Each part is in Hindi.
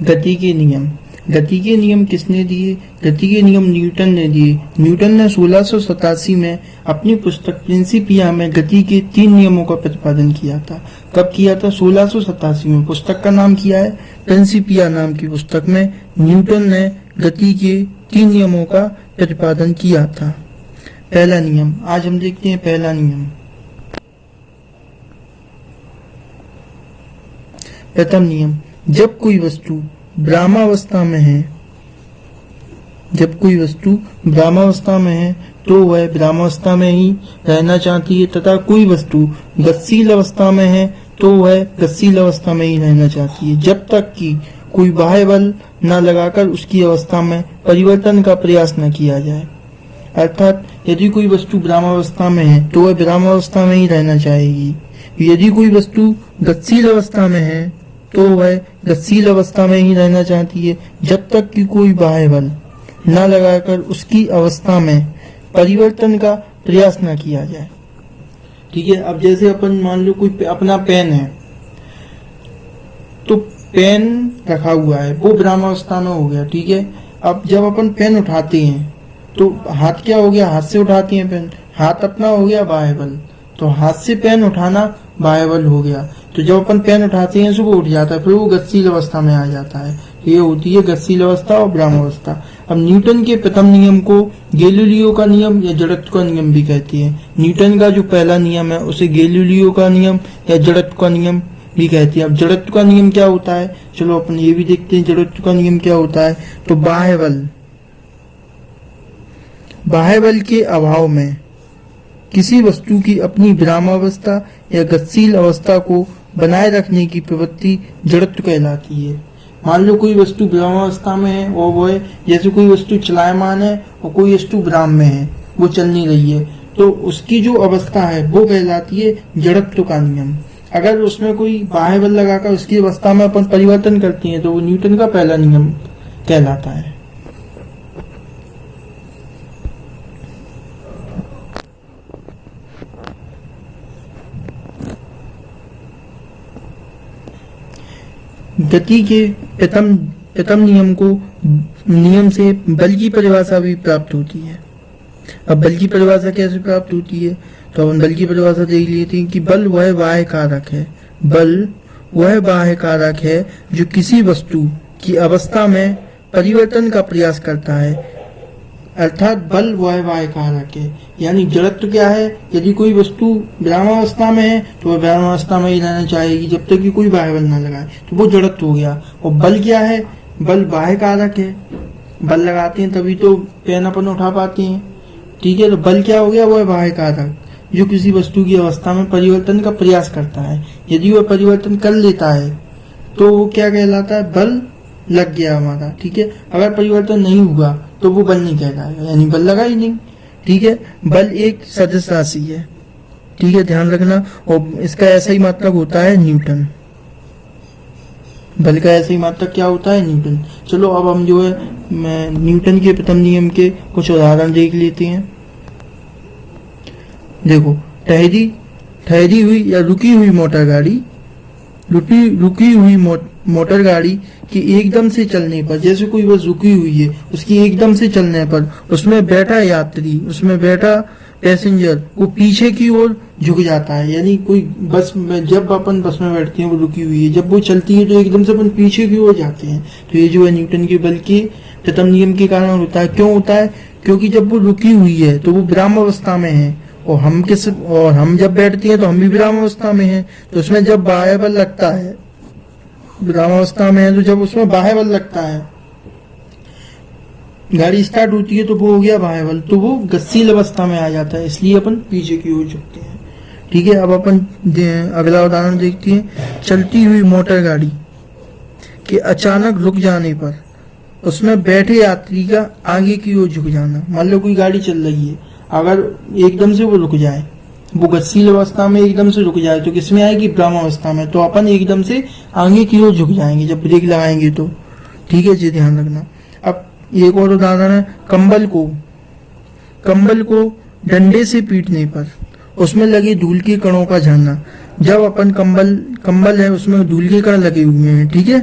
गति के नियम। गति के नियम किसने दिए? गति के नियम न्यूटन ने दिए। न्यूटन ने 1687 में अपनी पुस्तक प्रिंसिपिया में गति के 3 नियमों का प्रतिपादन किया था। कब किया था? 1687 में। पुस्तक का नाम किया है प्रिंसिपिया नाम की पुस्तक में न्यूटन ने गति के 3 नियमों का प्रतिपादन किया था। पहला नियम, आज हम देखते हैं पहला नियम। प्रथम नियम, जब कोई वस्तु ब्रह्मावस्था में है, जब कोई वस्तु ब्रह्मावस्था में है तो वह ब्रह्मावस्था में ही रहना चाहती है, तथा कोई वस्तु गतिशील अवस्था में है तो वह गतिशील अवस्था में ही रहना चाहती है, जब तक कि कोई बाह्य बल न लगाकर उसकी अवस्था में परिवर्तन का प्रयास न किया जाए। अर्थात यदि कोई वस्तु ब्रह्मावस्था में है तो वह ब्रह्मावस्था में ही रहना चाहेगी। यदि कोई वस्तु गतिशील अवस्था में है तो वह गतिशील अवस्था में ही रहना चाहती है, जब तक कि कोई बाह्य बल न लगाकर उसकी अवस्था में परिवर्तन का प्रयास न किया जाए। ठीक है। अब जैसे अपन मान लो कोई अपना पेन है, तो पेन रखा हुआ है, वो ब्रह्मावस्था में हो गया। ठीक है। अब जब अपन पेन उठाते हैं तो हाथ क्या हो गया? हाथ से उठाते हैं पेन, हाथ अपना हो गया बाह्य बल, तो हाथ से पेन उठाना बाह्य बल हो गया। तो जब अपन पेन उठाते हैं तो वो उठ जाता है, फिर वो गतिशील अवस्था में आ जाता है। ये होती है गतिशील अवस्था और ब्रह्मावस्था। अब न्यूटन के प्रथम नियम को गैलीलियो का नियम या जड़त्व का नियम भी कहते हैं। न्यूटन का जो पहला नियम है उसे गैलीलियो का नियम या जड़त्व का नियम भी कहते हैं। अब जड़त्व का नियम क्या होता है, चलो अपन ये भी देखते हैं। जड़त्व का नियम क्या होता है? तो बाह्य बल के अभाव में किसी वस्तु की अपनी ब्रह्मावस्था या गतिशील अवस्था को बनाए रखने की प्रवृत्ति जड़त्व कहलाती है। मान लो कोई वस्तु ब्रह्मावस्था में है और वो है, जैसे कोई वस्तु चलायमान है और कोई वस्तु ब्रह्म में है, वो चल नहीं रही है, तो उसकी जो अवस्था है वो कहलाती है जड़त्व का नियम। अगर उसमें कोई बाह्य बल लगाकर उसकी अवस्था में अपन परिवर्तन करते हैं तो वो न्यूटन का पहला नियम कहलाता है। गति के प्रथम नियम से बल की परिभाषा भी प्राप्त होती है। अब बल की परिभाषा कैसे प्राप्त होती है? तो अपन बल की परिभाषा देख लेते हैं कि बल वह बाह्य कारक है, बल वह बाह्य कारक है जो किसी वस्तु की अवस्था में परिवर्तन का प्रयास करता है। अर्थात बल वह बाह्य कारक है। यानी जड़त्व क्या है? यदि कोई वस्तु ब्रह्मावस्था में है तो वह ब्रह्मावस्था में ही रहना चाहेगी जब तक कि कोई बाह्य बल न लगाए, तो वो जड़त्व हो गया। और बल क्या है? बल बाह्य कारक है, बल लगाते हैं तभी तो पेन अपन उठा पाते हैं। ठीक है। तो बल क्या हो गया? वह बाह्य कारक जो किसी वस्तु की अवस्था में परिवर्तन का प्रयास करता है। यदि वह परिवर्तन कर लेता है तो वो क्या कहलाता है? बल लग गया हमारा। ठीक है। अगर परिवर्तन नहीं हुआ तो वो बल नहीं कहलाएगा, यानी बल लगा ही नहीं। ठीक है। बल एक सदिश राशि है। ठीक है, ध्यान रखना। और इसका ऐसा ही मात्रक होता है न्यूटन। बल का ऐसा ही मात्रक क्या होता है? न्यूटन। चलो अब हम जो है न्यूटन के प्रथम नियम के कुछ उदाहरण देख लेते हैं। देखो, ठहरी हुई या रुकी हुई मोटर गाड़ी, रुकी हुई मोटर गाड़ी की एकदम से चलने पर, जैसे कोई बस रुकी हुई है, उसकी एकदम से चलने पर उसमें बैठा यात्री, उसमें बैठा पैसेंजर वो पीछे की ओर झुक जाता है। यानी कोई बस में, जब अपन बस में बैठते हैं वो रुकी हुई है, जब वो चलती है तो एकदम से अपन पीछे की ओर जाते हैं। तो ये जो है न्यूटन के बल के प्रथम नियम के कारण होता है। क्यों होता है? क्योंकि जब वो रुकी हुई है तो वो ब्रह्मावस्था में है, और हम जब बैठते हैं तो हम भी ब्रह्मावस्था में हैं। तो उसमें जब बाह्य बल लगता है, ब्रह्मावस्था में है तो जब उसमें बाह्य बल लगता है, गाड़ी स्टार्ट होती है तो वो हो गया बाह्य बल, तो वो गतिशील अवस्था में आ जाता है, इसलिए अपन पीछे की ओर झुकते हैं। ठीक है। अब अपन अगला उदाहरण देखते हैं। चलती हुई मोटर गाड़ी के अचानक रुक जाने पर उसमें बैठे यात्री का आगे की ओर झुक जाना। मान लो कोई गाड़ी चल रही है, अगर एकदम से वो रुक जाए, वो गतिशील अवस्था में एकदम से रुक जाए तो किसमें आएगी? ब्रह्मावस्था में। तो अपन एकदम से आगे की ओर झुक जाएंगे जब ब्रेक लगाएंगे तो। ठीक है जी, ध्यान रखना। अब एक और उदाहरण है। कंबल को डंडे से पीटने पर उसमें लगे धूल के कणों का झड़ना। जब अपन कंबल है उसमें धूल के कण लगे हुए हैं, ठीक है,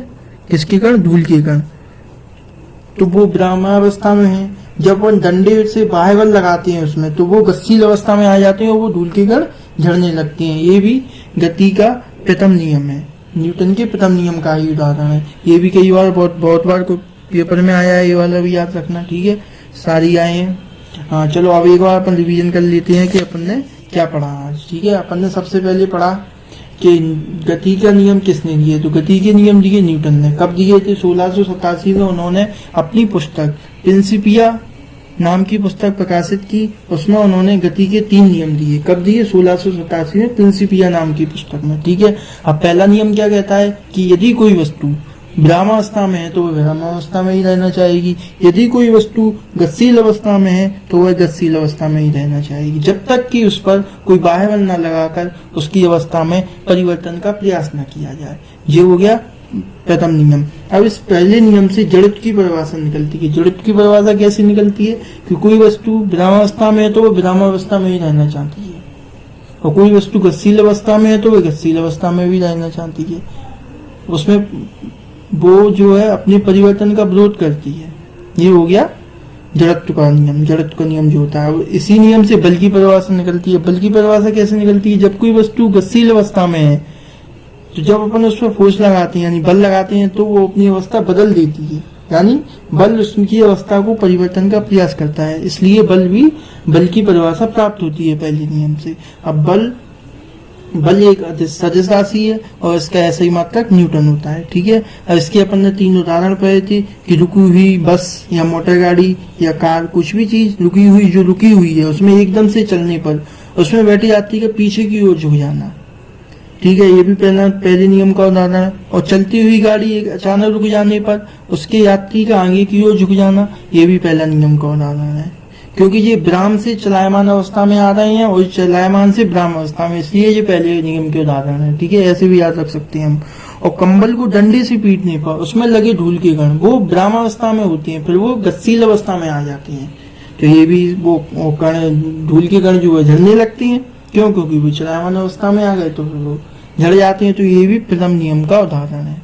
किसके कण? धूल के कण। तो वो ब्राह्मणावस्था में है। जब वो डंडे से बाह्य बल लगाते हैं उसमें, तो वो गतिशील अवस्था में आ जाते हैं और वो धूल के कण झड़ने लगते हैं। ये भी गति का प्रथम नियम है, न्यूटन के प्रथम नियम का ही उदाहरण है। ये भी कई बार बहुत बार पेपर में आया है, ये वाला भी याद रखना, ठीक है। सारी आए हैं। हाँ चलो अब एक बार अपन रिवीजन कर लेते हैं कि अपन ने क्या पढ़ा आज, ठीक है। अपन ने सबसे पहले पढ़ा कि गति का नियम किसने दिए, तो गति के नियम दिए न्यूटन ने। कब दिए थे? 1687 में उन्होंने अपनी पुस्तक प्रिंसिपिया नाम की पुस्तक प्रकाशित की। उसमें उन्होंने गति के 3 नियम दिए। कब दिए? 1687 में प्रिंसिपिया नाम की पुस्तक में, ठीक है। अब पहला नियम क्या कहता है कि यदि कोई वस्तु ब्राह्मावस्था में है तो वह ब्राह्मावस्था में ही रहना चाहेगी। यदि कोई वस्तु गतिशील अवस्था में है तो वह गतिशील अवस्था में ही रहना चाहेगी, जब तक कि उस पर कोई बाह्य बल न लगाकर उसकी अवस्था में परिवर्तन का प्रयास न किया जाए। ये हो गया प्रथम नियम। अब इस पहले नियम से जड़त्व की परिभाषा निकलती है। जड़त्व की परिभाषा कैसे निकलती है कि कोई वस्तु ब्राह्मावस्था में है तो वह ब्राह्मावस्था में ही रहना चाहती है, और कोई वस्तु गतिशील अवस्था में है तो वह गतिशील अवस्था में भी रहना चाहती है। उसमें वो जो है अपने परिवर्तन का विरोध करती है। ये हो गया जड़त्व का नियम। जड़त्व का नियम जो होता है, इसी नियम से बल की परिभाषा निकलती है। बल की परिभाषा कैसे निकलती है? जब कोई वस्तु गतिशील अवस्था में है तो जब अपन उस पर फोर्स लगाते हैं यानी बल लगाते हैं तो वो अपनी अवस्था बदल देती है, यानी बल उसकी अवस्था को परिवर्तन का प्रयास करता है। इसलिए बल की परिभाषा प्राप्त होती है पहले नियम से। अब बल एक सदिश राशि है और इसका ऐसा ही मात्रक न्यूटन होता है, ठीक है। अब इसके अपन ने 3 उदाहरण पढ़े थे कि रुकी हुई बस या मोटर गाड़ी या कार, कुछ भी चीज जो रुकी हुई है उसमें एकदम से चलने पर उसमें बैठी यात्री के पीछे की ओर झुक जाना, ठीक है। ये भी पहले नियम का उदाहरण है। और चलती हुई गाड़ी एक अचानक रुक जाने पर उसके यात्री का आगे की ओर झुक जाना, ये भी पहला नियम का उदाहरण है। क्योंकि ये ब्राह्म से चलायमान अवस्था में आ रहे हैं और चलायमान से ब्राह्म अवस्था में, इसलिए ये पहले नियम के उदाहरण है, ठीक है। ऐसे भी याद रख सकते हैं हम। और कंबल को डंडे से पीटने पर उसमें लगे धूल के कण वो ब्राह्म अवस्था में होती हैं, फिर वो गतिशील अवस्था में आ जाती हैं। तो ये भी वो कण, धूल के कण जो है झड़ने लगती हैं। क्यों? क्योंकि वो चलायमान अवस्था में आ गए तो फिर वो झड़ जाते हैं। तो ये भी प्रथम नियम का उदाहरण है।